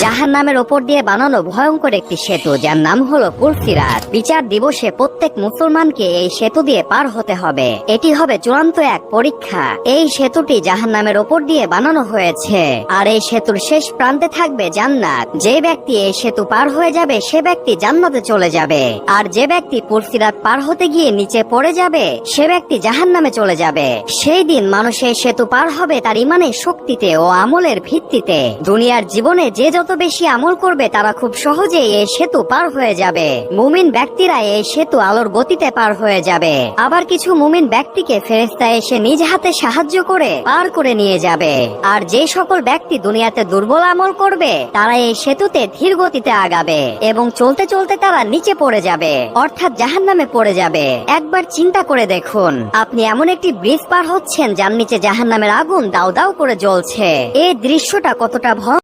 জাহান্নামের ওপর দিয়ে বানানো ভয়ঙ্কর একটি সেতু, যার নাম হলো পুলসিরাত। বিচার দিবসে প্রত্যেক মুসলমানকে এই সেতু দিয়ে পার হতে হবে। এটি হবে চূড়ান্ত এক পরীক্ষা। এই সেতুটি জাহান্নামের ওপর দিয়ে বানানো হয়েছে, আর এই সেতুর শেষ প্রান্তে থাকবে জান্নাত। যে ব্যক্তি এই সেতু পার হয়ে যাবে সে ব্যক্তি জান্নাতে চলে যাবে, আর যে ব্যক্তি পুলসিরাত পার হতে গিয়ে নিচে পড়ে যাবে সে ব্যক্তি জাহান্নামে চলে যাবে। সেই দিন মানুষ এই সেতু পার হবে তার ইমানের শক্তিতে ও আমলের ভিত্তিতে। দুনিয়ার জীবনে যে যত বেশি আমল করবে তারা খুব সহজেই এই সেতু পার হয়ে যাবে। মুমিন ব্যক্তিরা এই সেতু আলোর গতিতে পার হয়ে যাবে। আবার কিছু মুমিন ব্যক্তিকে ফেরেশতা এসে নিজ হাতে সাহায্য করে পার করে নিয়ে যাবে। আর যে সকল ব্যক্তি দুনিয়াতে দুর্বল আমল করবে তারা এই সেতুতে ধীর গতিতে আগাবে এবং চলতে চলতে তারা নিচে পড়ে যাবে, অর্থাৎ জাহান্নামে পড়ে যাবে। একবার চিন্তা করে দেখুন, আপনি এমন একটি ব্রিজ পার হচ্ছেন যার নিচে জাহান্নামের আগুন দাউ দাউ করে জ্বলছে। এই দৃশ্যটা কতটা ভয়।